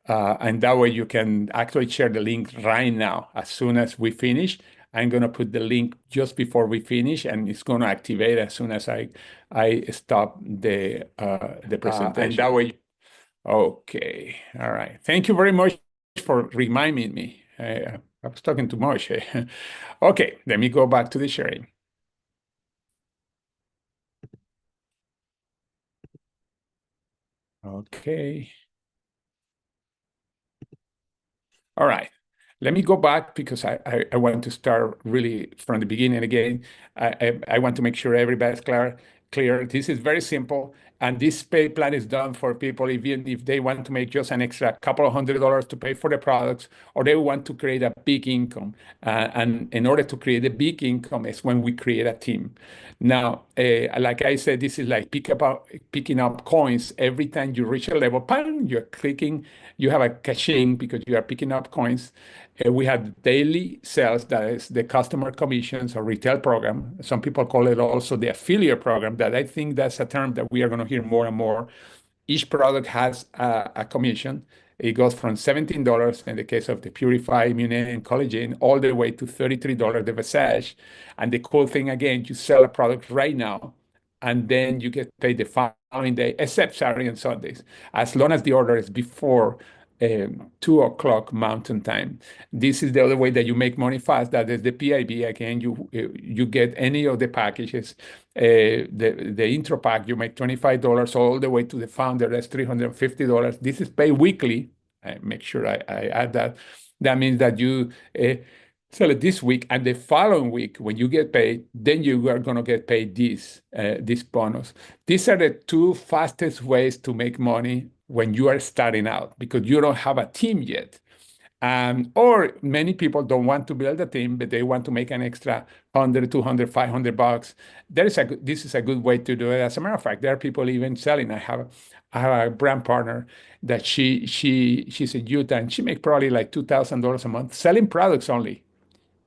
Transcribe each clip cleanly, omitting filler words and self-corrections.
And that way you can actually share the link right now. As soon as we finish, I'm going to put the link just before we finish, and it's going to activate as soon as I stop the And presentation. that way, Okay. All right. Thank you very much for reminding me. I was talking too much. Okay, let me go back to the sharing. Okay. All right. Let me go back because I want to start really from the beginning again. I want to make sure everybody's clear. This is very simple. And this pay plan is done for people even if they want to make just an extra couple of $100 to pay for the products, or they want to create a big income. And in order to create a big income is when we create a team. Now, like I said, this is like picking up coins. Every time you reach a level, bang, you're clicking, you have a caching because you are picking up coins. We have daily sales, that is the customer commissions or retail program. Some people call it also the affiliate program, that I think that's a term that we are going to hear more and more. Each product has a commission. It goes from $17 in the case of the Purify Immunity and Collagen all the way to $33 the Visage. And the cool thing, again, you sell a product right now, and then you get paid the following day, except Saturday and Sundays, as long as the order is before 2 o'clock Mountain Time. This is the other way that you make money fast. That is the PIB. Again, you get any of the packages. The intro pack, you make $25 all the way to the founder. That's $350. This is paid weekly. I make sure I add that. That means that you sell it this week, and the following week, when you get paid, then you are going to get paid this bonus. These are the two fastest ways to make money when you are starting out because you don't have a team yet. Or many people don't want to build a team, but they want to make an extra 100, 200, $500. This is a good way to do it. As a matter of fact, there are people even selling. I have a brand partner that she's in Utah, and she makes probably like $2,000 a month selling products only.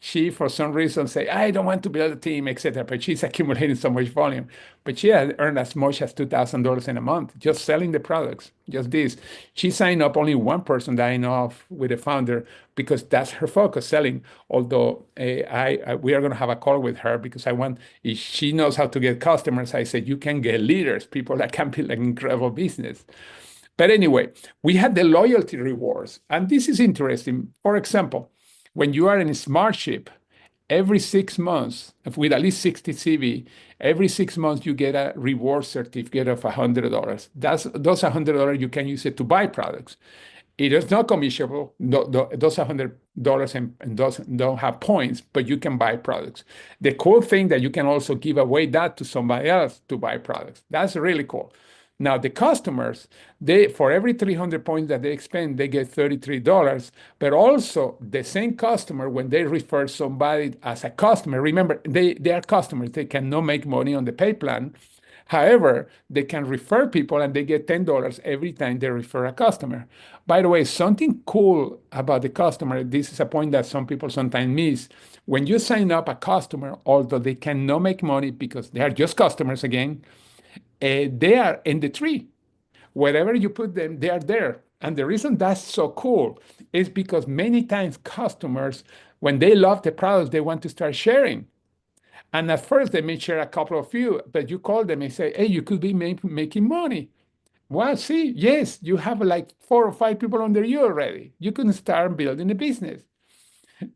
She, for some reason, say, I don't want to build a team, etc. But she's accumulating so much volume. But she has earned as much as $2,000 in a month just selling the products, just this. She signed up only one person that I know of with a founder because that's her focus, selling. Although we are going to have a call with her because I want, if she knows how to get customers, I said, you can get leaders, people that can build an incredible business. But anyway, we had the loyalty rewards. And this is interesting. For example, when you are in a smart ship, every 6 months, with at least 60 CV, every 6 months you get a reward certificate of $100. Those $100 you can use it to buy products. It is not commissionable. Those $100 and don't have points, but you can buy products. The cool thing that you can also give away that to somebody else to buy products. That's really cool. Now the customers, they for every 300 points that they spend, they get $33. But also the same customer, when they refer somebody as a customer, remember they are customers. They cannot make money on the pay plan. However, they can refer people and they get $10 every time they refer a customer. By the way, something cool about the customer, this is a point that some people sometimes miss. When you sign up a customer, although they cannot make money because they are just customers again, they are in the tree. Wherever you put them, they are there. And the reason that's so cool is because many times customers, when they love the products, they want to start sharing. And at first, they may share a couple of you, but you call them and say, hey, you could be making money. Well, see, yes, you have like 4 or 5 people under you already. You can start building a business.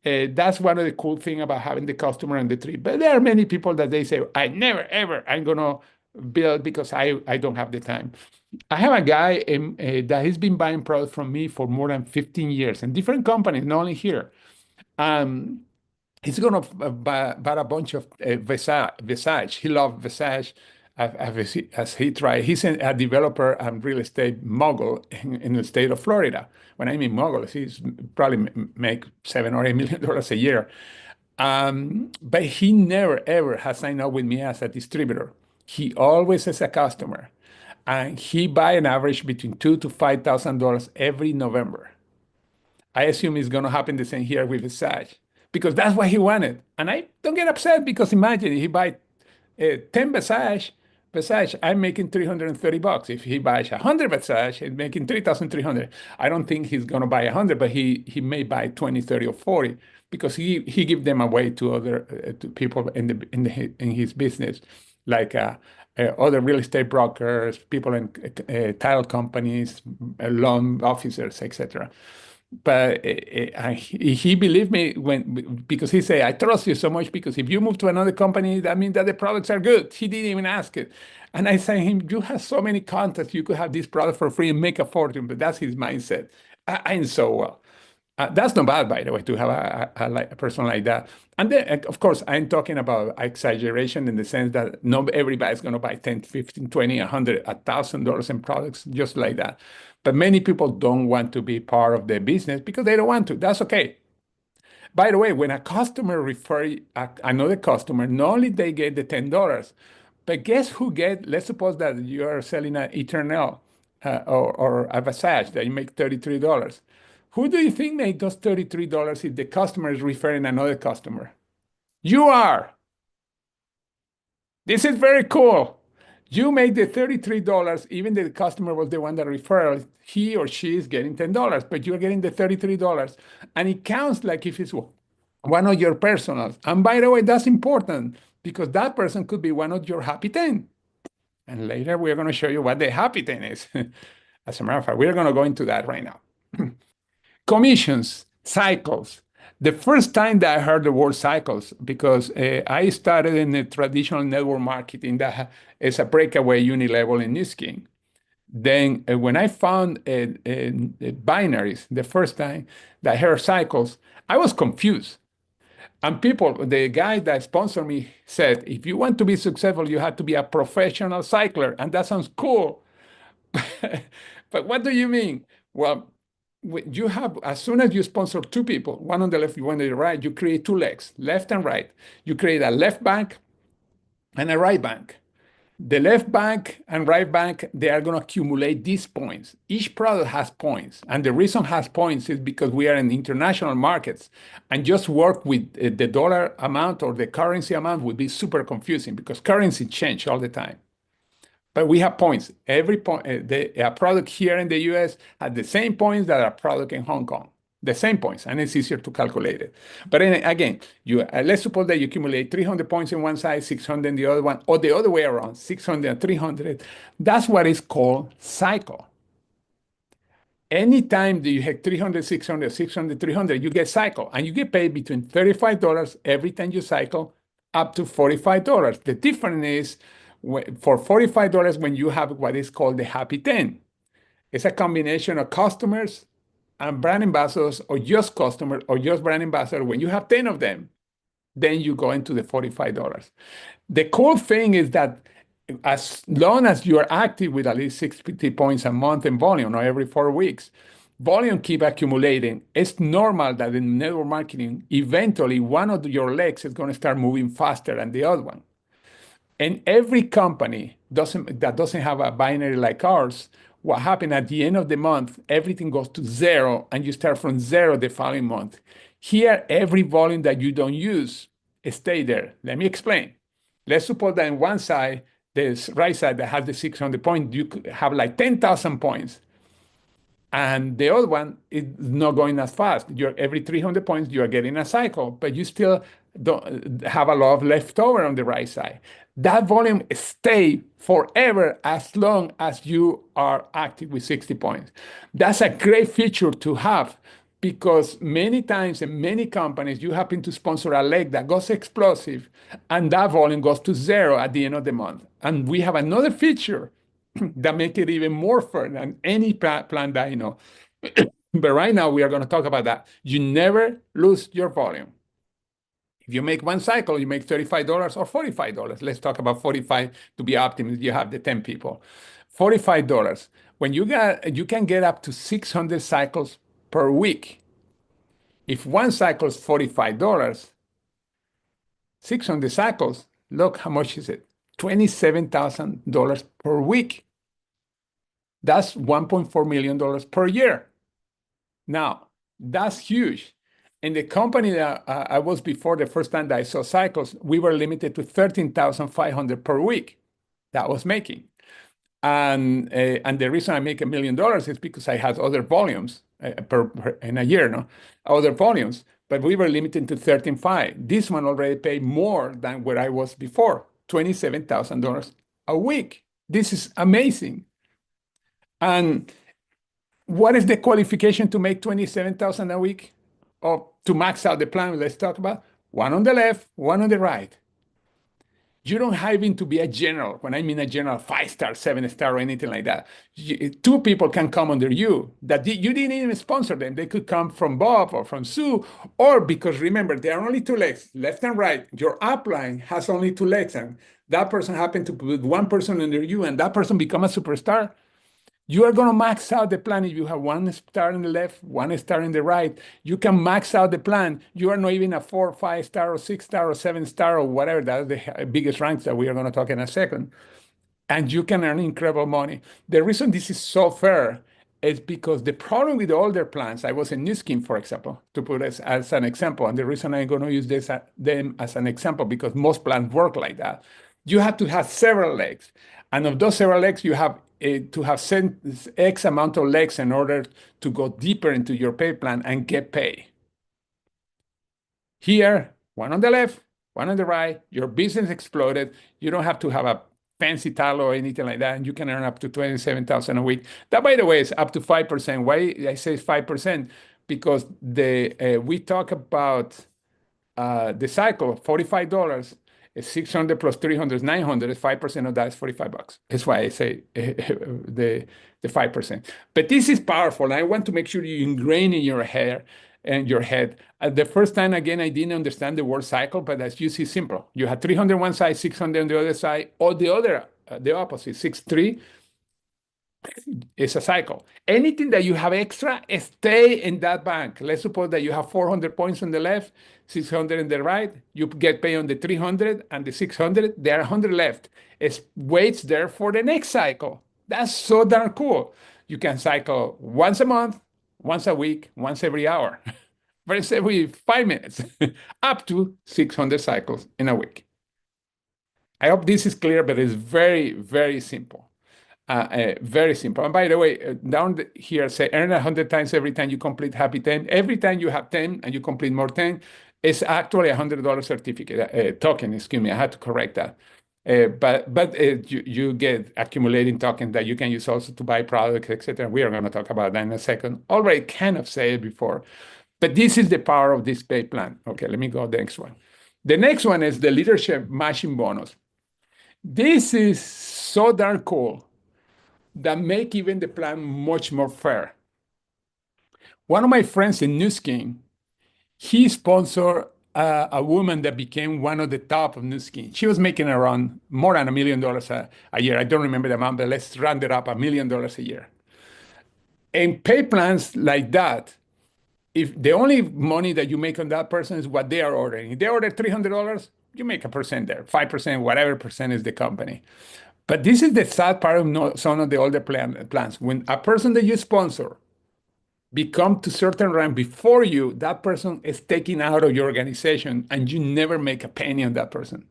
That's one of the cool things about having the customer on the tree. But there are many people that they say, I never, ever, I'm going to build because I don't have the time. I have a guy that has been buying products from me for more than 15 years in different companies, not only here. Um, he's going to buy a bunch of Visage. He loves Visage as he tried. He's a developer and real estate mogul in the state of Florida. When I mean mogul, he's probably make $7 or $8 million a year. But he never, ever has signed up with me as a distributor. He always is a customer. And he buy an average between $2,000 to $5,000 every November. I assume it's going to happen the same here with Visage because that's what he wanted. And I don't get upset because imagine he buy 10 Visage, Versace, I'm making $330. If he buys 100 Versace, he's making 3,300. I don't think he's going to buy 100, but he may buy 20, 30, or 40 because he give them away to other to people in his business, like other real estate brokers, people in title companies, loan officers, etc. But he believed me because he said, I trust you so much because if you move to another company, that means that the products are good. He didn't even ask it. And I said to him, you have so many contacts, you could have this product for free and make a fortune. But that's his mindset. I'm so well. That's not bad, by the way, to have a person like that. And then, of course, I'm talking about exaggeration in the sense that not everybody's going to buy 10, 15, 20, 100, $1,000 in products just like that. But many people don't want to be part of the business because they don't want to. That's okay. By the way, when a customer refer another customer, not only they get the $10, but guess who get? Let's suppose that you are selling an Eternal or a Versace that you make $33. Who do you think made those $33 if the customer is referring another customer? You are. This is very cool. You make the $33, even though the customer was the one that referred, he or she is getting $10, but you're getting the $33. And it counts like if it's one of your personals. And by the way, that's important because that person could be one of your happy 10. And later we're going to show you what the happy 10 is. As a matter of fact, we're going to go into that right now. Commissions, cycles. The first time that I heard the word cycles, because I started in the traditional network marketing that is a breakaway uni-level in New Skin. Then when I found binaries the first time that I heard cycles, I was confused. And the guy that sponsored me said, if you want to be successful, you have to be a professional cycler. And that sounds cool. But what do you mean? Well, you have, as soon as you sponsor two people, one on the left, one on the right, you create two legs, left and right. You create a left bank and a right bank. The left bank and right bank, they are going to accumulate these points. Each product has points. And the reason it has points is because we are in international markets. And just work with the dollar amount or the currency amount would be super confusing because currency change all the time. But we have points. Every point, a product here in the US has the same points that a product in Hong Kong. The same points, and it's easier to calculate it. But again, let's suppose that you accumulate 300 points in one side, 600 in the other one, or the other way around, 600 and 300. That's what is called cycle. Anytime that you have 300, 600, 600, 300, you get cycle, and you get paid between $35 every time you cycle up to $45. The difference is for $45 when you have what is called the Happy 10. It's a combination of customers and brand ambassadors, or just customers, or just brand ambassador. When you have 10 of them, then you go into the $45. The cool thing is that as long as you are active with at least 60 points a month in volume, or every 4 weeks, volume keep accumulating. It's normal that in network marketing, eventually one of your legs is going to start moving faster than the other one. And every company that doesn't have a binary like ours, what happened at the end of the month, everything goes to zero, and you start from zero the following month. Here, every volume that you don't use, stay there. Let me explain. Let's suppose that in one side, this right side that has the 600 points, you could have like 10,000 points. And the other one is not going as fast. Every 300 points, you are getting a cycle, but you still don't have a lot of leftover on the right side. That volume stay forever as long as you are active with 60 points. That's a great feature to have because many times in many companies, you happen to sponsor a leg that goes explosive and that volume goes to zero at the end of the month. And we have another feature that make it even more fun than any plan that I know. But right now, we are going to talk about that. You never lose your volume. If you make one cycle, you make $35 or $45. Let's talk about 45 to be optimistic. You have the 10 people. $45. When you can get up to 600 cycles per week. If one cycle is $45, 600 cycles, look how much is it? $27,000 per week. That's $1.4 million per year. Now, that's huge. In the company that I was before, the first time that I saw cycles, we were limited to 13,500 per week. that was making. And the reason I make $1 million is because I had other volumes in a year, no, other volumes. But we were limited to 13.5. This one already paid more than where I was before, $27,000 a week. This is amazing. And what is the qualification to make 27,000 a week? Or to max out the plan, let's talk about one on the left, one on the right. You don't having to be a general. When I mean a general, 5-star, 7-star, or anything like that. Two people can come under you that you didn't even sponsor them. They could come from Bob or from Sue, or because remember, there are only two legs, left and right. Your upline has only two legs, and that person happened to put one person under you, and that person become a superstar. You are going to max out the plan if you have one star in the left, one star in the right. You can max out the plan. You are not even a 4, 5-star, or 6-star, or 7-star, or whatever. That's the biggest ranks that we are going to talk in a second. And you can earn incredible money. The reason this is so fair is because the problem with the older plans, I was in New Scheme, for example, to put as an example, and the reason I'm going to use them as an example, because most plans work like that. You have to have several legs. And of those several legs, you have to have X amount of legs in order to go deeper into your pay plan and get paid. Here, one on the left, one on the right, your business exploded. You don't have to have a fancy title or anything like that, and you can earn up to 27,000 a week. That, by the way, is up to 5%. Why I say 5%? Because we talk about the cycle, $45 is 600 plus 300 is 900. 5% of that is $45. That's why I say the 5%. But this is powerful. And I want to make sure you ingrain in your hair and your head. The first time, again, I didn't understand the word cycle, but as you see, simple. You have 300 on one side, 600 on the other side, or the opposite, 6-3 is a cycle. Anything that you have extra, stay in that bank. Let's suppose that you have 400 points on the left, 600 on the right. You get paid on the 300 and the 600. There are 100 left. It waits there for the next cycle. That's so darn cool. You can cycle once a month, once a week, once every hour, once every 5 minutes, up to 600 cycles in a week. I hope this is clear, but it's very, very simple. Very simple. And by the way, down here, say earn 100 times every time you complete Happy 10. Every time you have 10 and you complete more 10, it's actually a $100 certificate, token, excuse me. I had to correct that. But you get accumulating tokens that you can use also to buy products, etc. We are going to talk about that in a second. Already kind of said it before, but this is the power of this pay plan. Okay, let me go to the next one. The next one is the leadership matching bonus. This is so darn cool that make even the plan much more fair. One of my friends in New Scheme, he sponsored a woman that became one of the top of New Scheme. She was making around more than $1 million a year. I don't remember the amount, but let's round it up, $1 million a year. And pay plans like that, if the only money that you make on that person is what they are ordering. If they order $300, you make a percent there, 5%, whatever percent is the company. But this is the sad part of some of the older plans. When a person that you sponsor become to certain rank before you, that person is taken out of your organization and you never make a penny on that person.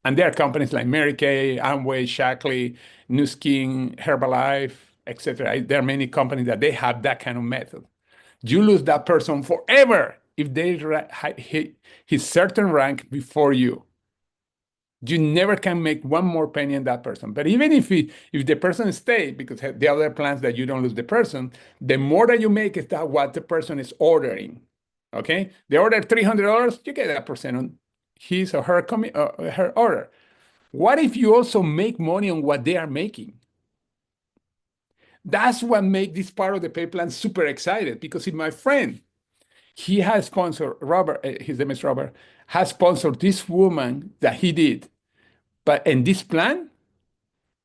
And there are companies like Mary Kay, Amway, Shackley, New Skin, Herbalife, etc. There are many companies that they have that kind of method. You lose that person forever if they hit certain rank before you. You never can make one more penny on that person. But even if the person stays, because the other plans that you don't lose the person, the more that you make is that what the person is ordering. Okay, they order $300, you get that percent on his or her order. What if you also make money on what they are making? That's what makes this part of the pay plan super excited. Because if my friend, he has sponsored Robert, his name is Robert, has sponsored this woman that he did, but in this plan,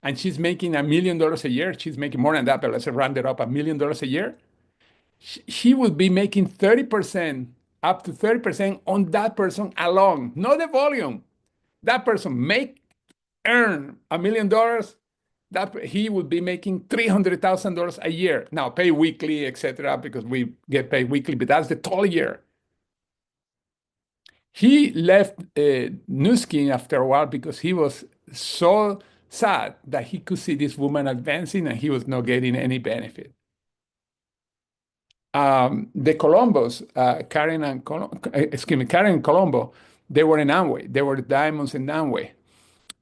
and she's making $1 million a year, she's making more than that, but let's round it up, $1 million a year, he would be making 30%, up to 30% on that person alone, not the volume. That person earn $1 million, that he would be making $300,000 a year. Now, pay weekly, etc., because we get paid weekly, but that's the total year. He left New Skin after a while because he was so sad that he could see this woman advancing and he was not getting any benefit. The Colombos, Karen and Colombo, they were in Amway. They were diamonds in Amway.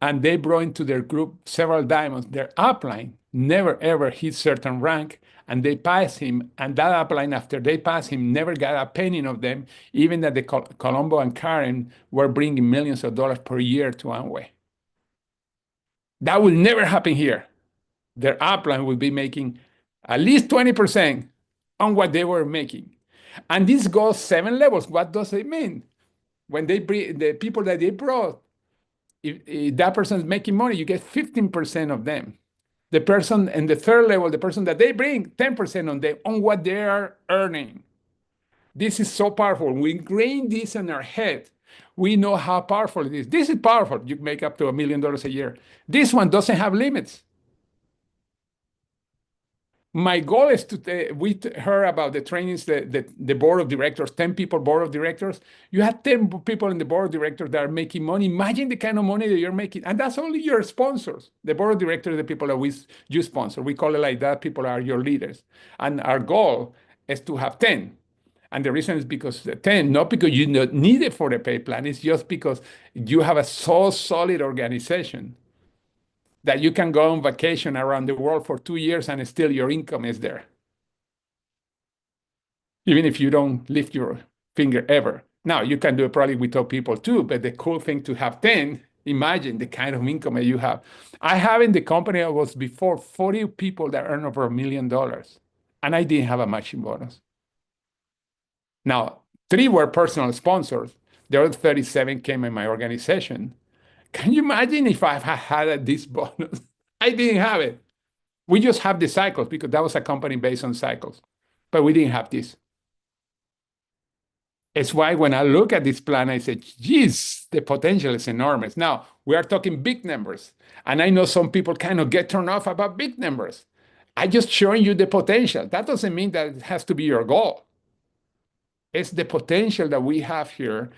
And they brought into their group several diamonds. Their upline never ever hit certain rank, and they passed him. And that upline, after they passed him, never got a penny of them, even that the Colombo and Karen were bringing millions of dollars per year to Amway. That will never happen here. Their upline will be making at least 20% on what they were making. And this goes 7 levels. What does it mean? When they bring the people that they brought, if that person is making money, you get 15% of them. The person in the third level, the person that they bring, 10% on them on what they are earning. This is so powerful. We ingrain this in our head. We know how powerful it is. This is powerful. You make up to $1 million a year. This one doesn't have limits. My goal is to, we heard about the trainings, the board of directors, 10 people board of directors. You have 10 people in the board of directors that are making money. Imagine the kind of money that you're making. And that's only your sponsors. The board of directors, the people that you sponsor. We call it like that. People are your leaders. And our goal is to have 10. And the reason is because the 10, not because you don't need it for the pay plan. It's just because you have a so solid organization that you can go on vacation around the world for 2 years and still your income is there. Even if you don't lift your finger ever. Now, you can do it probably with top people too, but the cool thing to have 10, imagine the kind of income that you have. I have in the company, I was before 40 people that earn over $1 million, and I didn't have a matching bonus. Now, 3 were personal sponsors. The other 37 came in my organization. Can you imagine if I had this bonus? I didn't have it. We just have the cycles because that was a company based on cycles, but we didn't have this. It's why when I look at this plan, I say, geez, the potential is enormous. Now, we are talking big numbers, and I know some people kind of get turned off about big numbers. I just showing you the potential. That doesn't mean that it has to be your goal. It's the potential that we have here,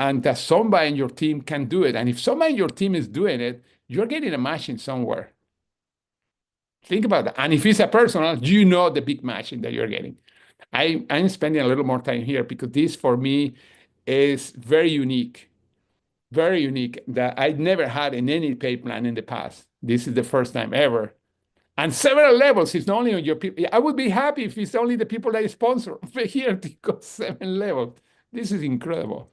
and that somebody in your team can do it. And if somebody in your team is doing it, you're getting a matching somewhere. Think about that. And if it's a personal, you know the big matching that you're getting. I'm spending a little more time here because this, for me, is very unique that I never had in any pay plan in the past. This is the first time ever. And several levels. It's not only on your people. I would be happy if it's only the people that I sponsor. But here it goes 7 levels. This is incredible.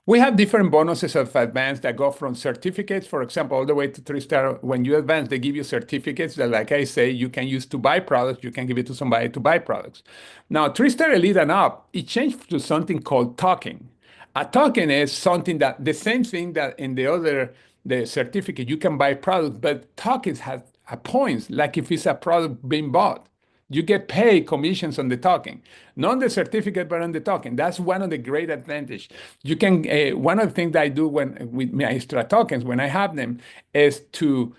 We have different bonuses of advance that go from certificates, for example, all the way to 3-star. When you advance, they give you certificates that, like I say, you can use to buy products. You can give it to somebody to buy products. Now, 3-star Elite and up, it changed to something called token. A token is something that the same thing that in the certificate, you can buy products, but tokens have points, like if it's a product being bought. You get paid commissions on the token, not on the certificate, but on the token. That's one of the great advantage. You can, one of the things that I do with my extra tokens, when I have them, is to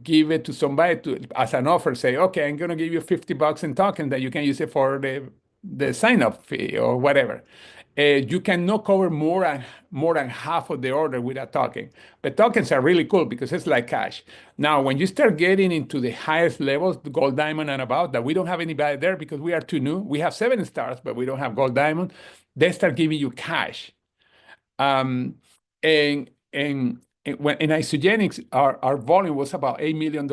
give it to somebody as an offer, say, okay, I'm going to give you $50 in token that you can use it for the sign-up fee or whatever. You cannot cover more than half of the order with a token. But tokens are really cool because it's like cash. Now, when you start getting into the highest levels, the gold, diamond, and above, that we don't have anybody there because we are too new. We have 7 stars, but we don't have gold, diamond. They start giving you cash. And when in Isogenics, our volume was about $8 million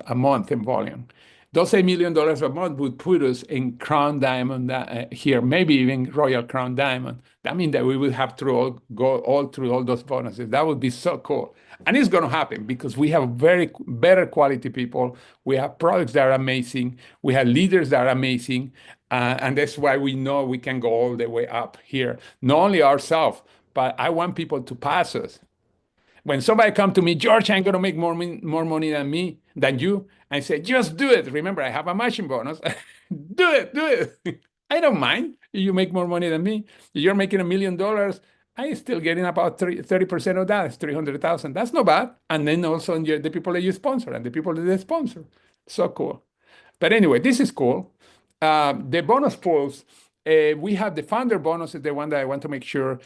a month in volume. Those $8 million a month would put us in Crown Diamond here, maybe even Royal Crown Diamond. That means that we would have to go all through all those bonuses. That would be so cool. And it's going to happen because we have very better quality people. We have products that are amazing. We have leaders that are amazing. And that's why we know we can go all the way up here. Not only ourselves, but I want people to pass us. When somebody come to me, George, I'm going to make more money than you. I say, just do it. Remember, I have a matching bonus. Do it. I don't mind if you make more money than me. If you're making $1 million, I'm still getting about 30% of that. It's 300,000. That's not bad. And then also the people that you sponsor and the people that they sponsor. So cool. But anyway, this is cool. The bonus pools We have the founder bonus is the one that I want to make sure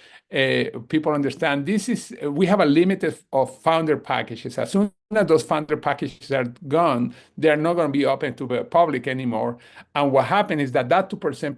people understand. This is we have a limit of founder packages. As soon as those founder packages are gone, they are not going to be open to the public anymore. And what happened is that 2%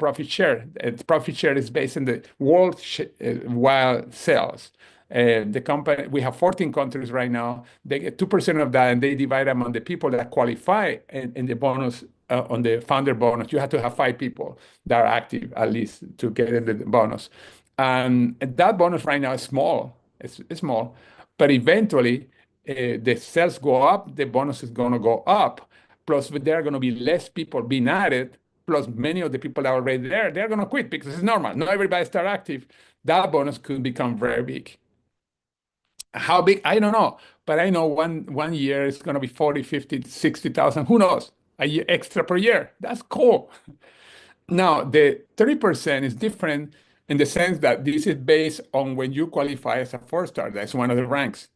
profit share is based on the worldwide sales. The company, we have 14 countries right now. They get 2% of that, and they divide among the people that qualify in the bonus on the founder bonus. You have to have 5 people that are active at least to get in the bonus. And that bonus right now is small. It's small, but eventually the sales go up, the bonus is going to go up. Plus, there are going to be less people being added. Plus, many of the people that are already there, they're going to quit because it's normal. Not everybody start active. That bonus could become very big. How big? I don't know. But I know one year it's going to be 40, 50, 60,000. Who knows? A year extra per year. That's cool. Now, the 30% is different in the sense that this is based on when you qualify as a four-star. That's one of the ranks.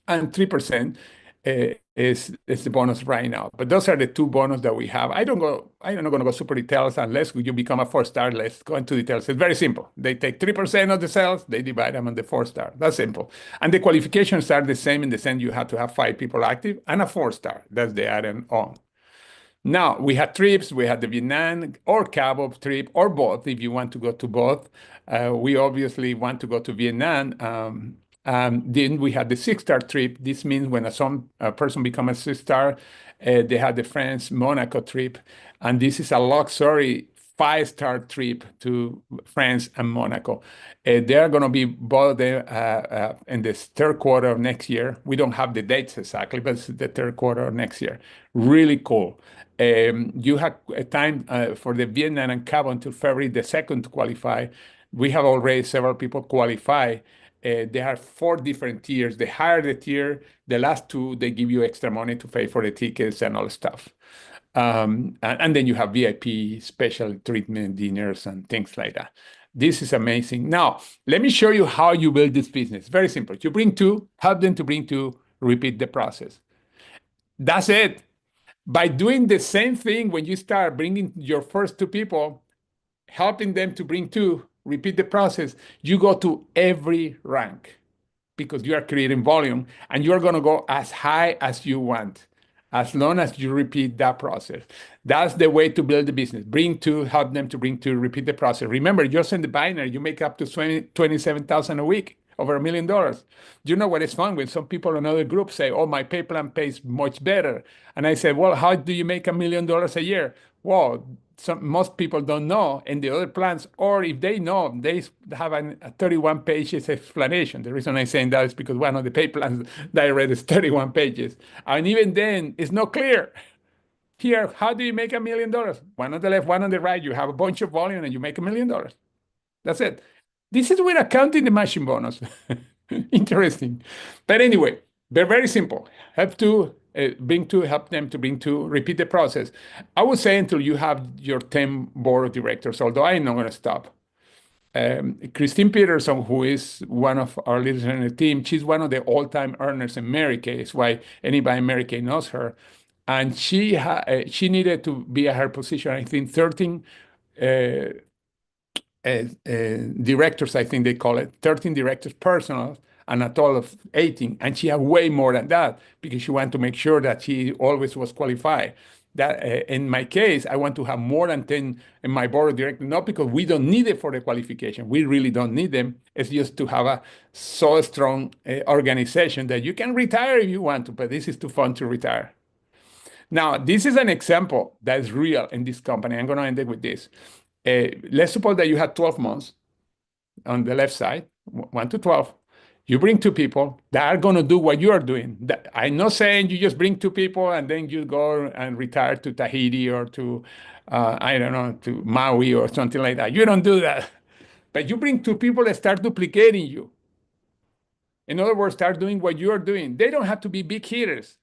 And 3% is the bonus right now. But those are the two bonus that we have. I'm not going to go super details unless you become a four-star. Let's go into details. It's very simple. They take 3% of the sales, they divide them on the four-star. That's simple. And the qualifications are the same in the sense you have to have 5 people active and a four-star. That's the add on. Now, we had trips. We had the Vietnam or Cabo trip or both, if you want to go to both. We obviously want to go to Vietnam. Then we had the six-star trip. This means when a person becomes a six-star, they had the France Monaco trip. And this is a luxury 5-star trip to France and Monaco. They are going to be both in the third quarter of next year. We don't have the dates exactly, but it's the third quarter of next year. Really cool. You have time for the Vietnam and Cabo until February the 2nd to qualify. We have already several people qualify. There are 4 different tiers. The higher the tier, the last 2, they give you extra money to pay for the tickets and all the stuff. And then you have VIP special treatment dinners and things like that. This is amazing. Now, let me show you how you build this business. Very simple. You bring 2, help them to bring 2, repeat the process. That's it. By doing the same thing when you start bringing your first 2 people, helping them to bring 2, repeat the process, you go to every rank because you are creating volume and you're going to go as high as you want, as long as you repeat that process. That's the way to build the business. Bring 2, help them to bring 2, repeat the process. Remember, just in the binary, you make up to 27,000 a week, over $1 million. You know what is fun when some people in other groups say, oh, my Payplan pays much better. And I said, well, how do you make $1 million a year? Well, most people don't know in the other plans, or if they know, they have a 31 pages explanation. The reason I'm saying that is because one of the pay plans that I read is 31 pages. And even then, it's not clear. Here, how do you make $1 million? One on the left, one on the right. You have a bunch of volume and you make $1 million. That's it. This is without counting the matching bonus. Interesting. But anyway, they're very simple. Have to bring 2, help them to bring 2, repeat the process. I would say until you have your 10 board of directors, although I'm not going to stop. Christine Peterson, who is one of our leaders in the team, she's one of the all-time earners in Medicaid. It's why anybody in Medicaid knows her. And she needed to be at her position, I think, 13 directors, I think they call it, 13 directors personal, and a total of 18. And she had way more than that because she wanted to make sure that she always was qualified. That in my case, I want to have more than 10 in my board of directors, not because we don't need it for the qualification. We really don't need them. It's just to have a so strong organization that you can retire if you want to, but this is too fun to retire. Now, this is an example that is real in this company. I'm going to end it with this. Let's suppose that you had 12 months on the left side, 1 to 12. You bring 2 people that are going to do what you are doing. I'm not saying you just bring 2 people and then you go and retire to Tahiti or to, I don't know, to Maui or something like that. You don't do that. But you bring 2 people that start duplicating you. In other words, start doing what you are doing. They don't have to be big hitters.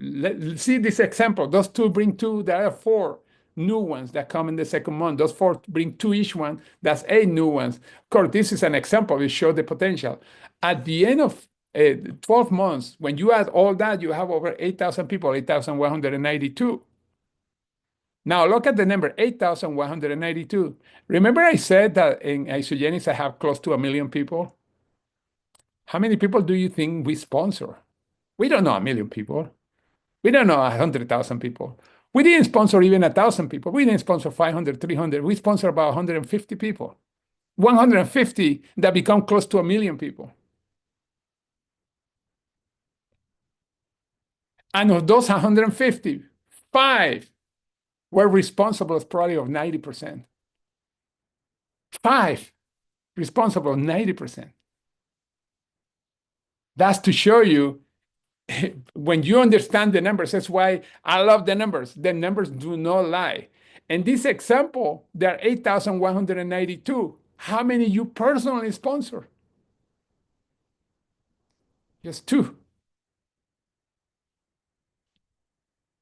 Let's see this example. Those 2 bring 2, there are 4 new ones that come in the second month. Those 4 bring 2 each one. That's 8 new ones. Of course, this is an example. It shows the potential. At the end of 12 months, when you add all that, you have over 8,000 people, 8,192. Now look at the number 8,192. Remember I said that in Isogenics I have close to 1 million people? How many people do you think we sponsor? We don't know 1 million people. We don't know 100,000 people. We didn't sponsor even 1,000 people. We didn't sponsor 500, 300. We sponsor about 150 people. 150 that become close to 1 million people. And of those 150, five were responsible probably of 90%. Five responsible of 90%. That's to show you when you understand the numbers. That's why I love the numbers. The numbers do not lie. In this example, there are 8,192. How many you personally sponsor? Just two.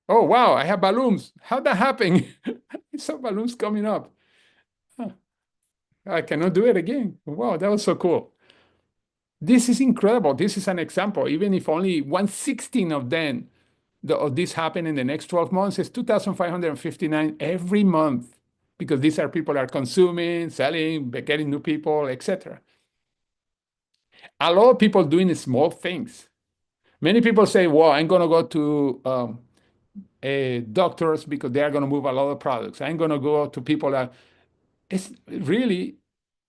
Oh, wow, I have balloons. How'd that happen? I saw balloons coming up. Huh. I cannot do it again. Wow, that was so cool. This is incredible. This is an example. Even if only 1/16 of them of this happen in the next 12 months, it's 2,559 every month because these are people are consuming, selling, getting new people, etc. A lot of people doing small things. Many people say, well, I'm going to go to doctors because they are going to move a lot of products. I'm going to go to people that it's really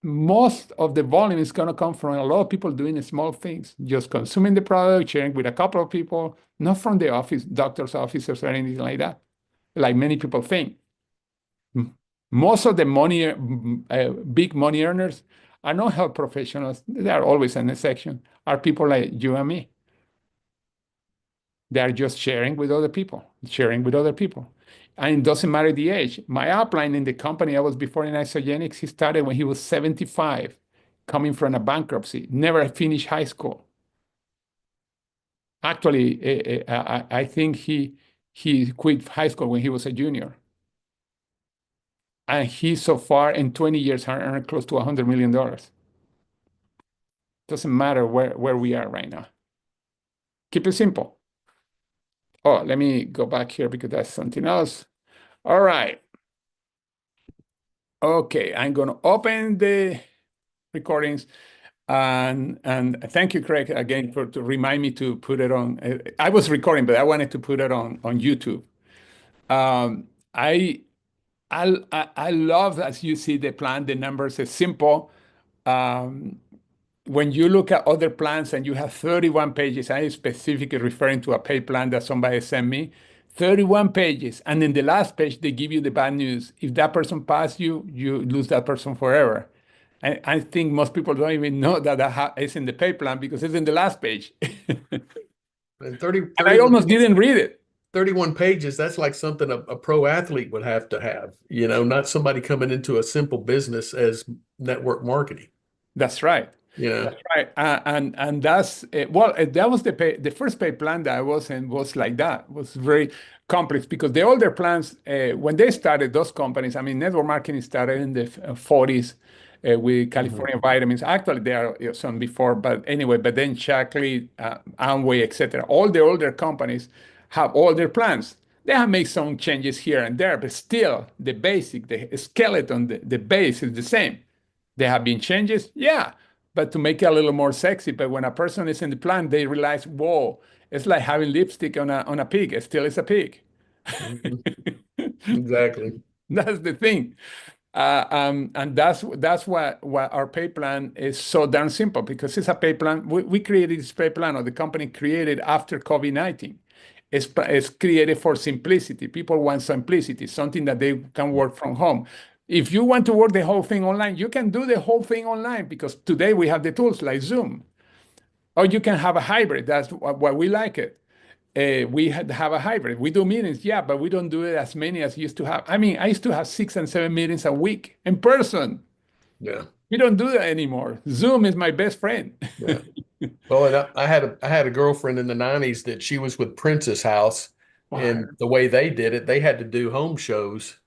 most of the volume is going to come from a lot of people doing small things, just consuming the product, sharing with a couple of people, not from the office, doctors' offices or anything like that, like many people think. Most of the money, big money earners are not health professionals. They are always in the section, are people like you and me. They are just sharing with other people, sharing with other people. And it doesn't matter the age. My upline in the company I was before in Isogenics, he started when he was 75, coming from a bankruptcy, never finished high school. Actually, I think he quit high school when he was a junior. And he so far in 20 years has earned close to $100 million. Doesn't matter where we are right now. Keep it simple. Oh, let me go back here because that's something else. All right. Okay, I'm going to open the recordings. And thank you, Craig, again for to remind me to put it on. I was recording, but I wanted to put it on YouTube. Um, I I love as you see the plan. The numbers is simple. Um, when you look at other plans and you have 31 pages, I am specifically referring to a pay plan that somebody sent me, 31 pages. And in the last page, they give you the bad news. If that person passed you, you lose that person forever. I think most people don't even know that is in the pay plan because it's in the last page. And And I almost didn't read it. 31 pages, that's like something a pro athlete would have to have, not somebody coming into a simple business as network marketing. That's right. Yeah. That's right. And that's that was the first pay plan that I was in was like that. It was very complex because the older plans when they started those companies, I mean, network marketing started in the 40s with California Vitamins. Actually, there are some before, but anyway. But then Shackley, Amway, etc. All the older companies have all their plans. They have made some changes here and there, but still the basic, the skeleton, the base is the same. There have been changes, yeah, but to make it a little more sexy. But when a person is in the plan, they realize, whoa, it's like having lipstick on a pig. It still is a pig. Mhm. Exactly. That's the thing. And that's why our pay plan is so darn simple because it's a pay plan. We created this pay plan, or the company created after COVID-19. It's created for simplicity. People want simplicity, something that they can work from home. If you want to work the whole thing online, you can do the whole thing online because today we have the tools like Zoom. Or you can have a hybrid. That's why we like it. We have a hybrid. We do meetings, yeah, but we don't do it as many as used to have. I mean, I used to have 6 and 7 meetings a week in person. Yeah. We don't do that anymore. Zoom is my best friend. Yeah. Well, and I had a girlfriend in the 90s that she was with Prince's House, Wow. and the way they did it, they had to do home shows,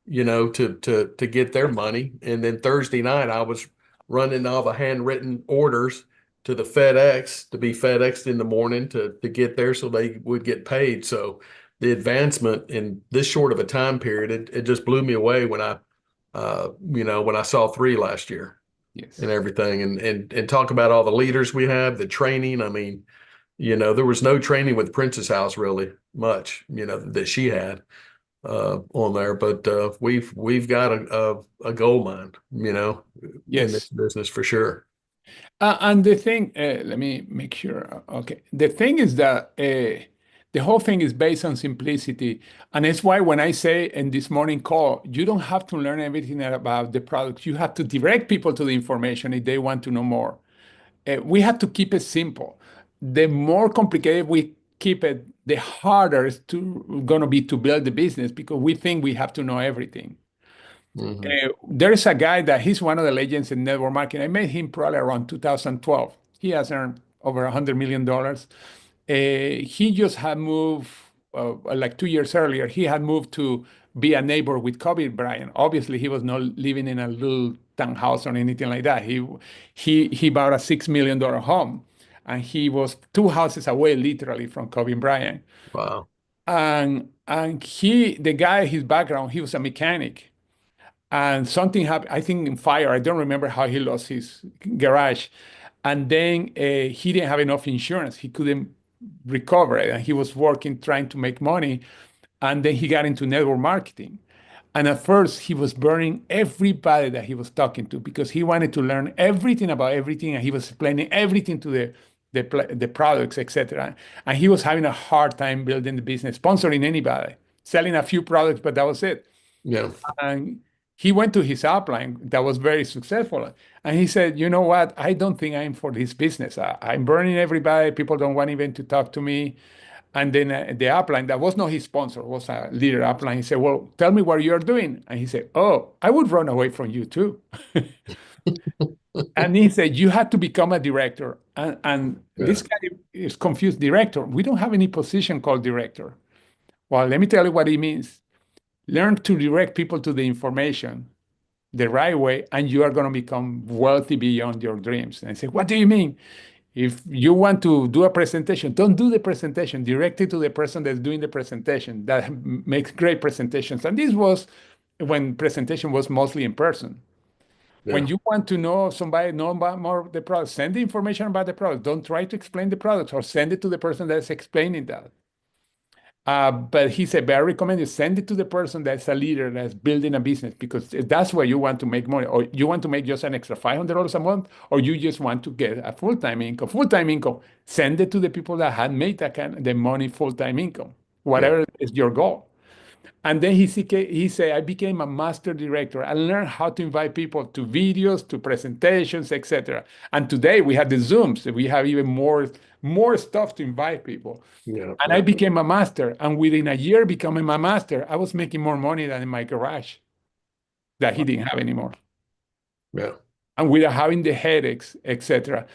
to get their money. And then Thursday night, I was running all the handwritten orders to the FedEx to be FedExed in the morning to get there so they would get paid. So the advancement in this short of a time period, it just blew me away when when I saw three last year and Yes. everything, and talk about all the leaders we have, the training. I mean, there was no training with Princess House really much, that she had on there, but we've got a gold mine, in this Yes. business for sure. And the thing, let me make sure. Okay. The thing is that the whole thing is based on simplicity. And it's why when I say in this morning call, you don't have to learn everything about the product. You have to direct people to the information if they want to know more. We have to keep it simple. The more complicated we keep it, the harder it's going to be to build the business because we think we have to know everything. Hmm. There is a guy that he's one of the legends in network marketing. I met him probably around 2012. He has earned over $100 million. He just had moved, like 2 years earlier, he had moved to be a neighbor with Kobe Bryant. Obviously, he was not living in a little townhouse or anything like that. He bought a $6 million home, and he was two houses away, literally, from Kobe Bryant. Wow. And the guy, his background, he was a mechanic and something happened, I think in fire. I don't remember how he lost his garage. And then he didn't have enough insurance. He couldn't recover it. And he was working, trying to make money. And then he got into network marketing. And at first, he was burning everybody that he was talking to because he wanted to learn everything about everything. And he was explaining everything to the products, etc. And he was having a hard time building the business, sponsoring anybody, selling a few products, but that was it. Yeah. And he went to his upline that was very successful. And he said, you know what? I don't think I'm for this business. I'm burning everybody. People don't want even to talk to me. And then the upline, that was not his sponsor, was a leader upline. He said, well, tell me what you're doing. And he said, oh, I would run away from you too. And he said, you had to become a director. And Yeah. this guy is confused. Director. We don't have any position called director. Well, let me tell you what it means. Learn to direct people to the information the right way, and you are going to become wealthy beyond your dreams. And I say, what do you mean? If you want to do a presentation, don't do the presentation. Direct it to the person that's doing the presentation that makes great presentations. And this was when presentation was mostly in person. When Yeah. you want to know somebody know about more of the product, send the information about the product. Don't try to explain the product or send it to the person that's explaining that. But he said, but I recommend you send it to the person that's a leader that's building a business because that's where you want to make money, or you want to make just an extra $500 a month, or you just want to get a full-time income. Full-time income, send it to the people that had made that kind of the money full-time income, Yeah. whatever is your goal. And then he said, I became a master director. I learned how to invite people to videos, to presentations, etc. And today we have the Zooms. We have even more stuff to invite people. Yeah. And I Yeah. became a master. And within a year becoming a master, I was making more money than in my garage that he didn't have anymore. Yeah. And without having the headaches, etc.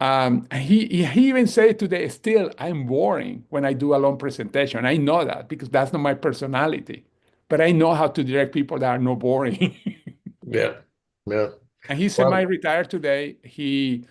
And he even said today, still, I'm boring when I do a long presentation. I know that because that's not my personality. But I know how to direct people that are not boring. Yeah. Yeah. And he's Well, semi-retired today. He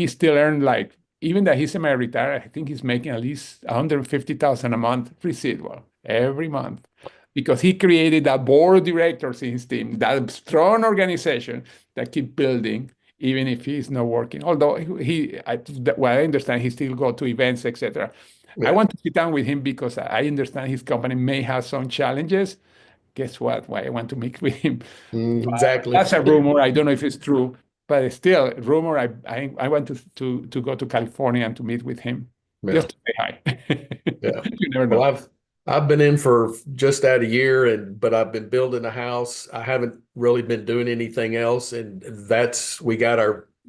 still earned like even that he's semi-retired. I think he's making at least 150,000 a month residual every month because he created that board of directors in his team, that strong organization that keep building even if he's not working. Although what I understand, he still go to events, etc. I yeah. want to sit down with him because I understand his company may have some challenges. Guess what? Why I want to meet with him. Exactly. That's a rumor. I don't know if it's true, but still, rumor. I want to go to California and to meet with him Yeah. just to say hi. Yeah. You never Well, know. I've been in for just that a year, but I've been building a house. I haven't really been doing anything else, and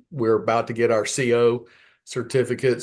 we're about to get our CO certificate.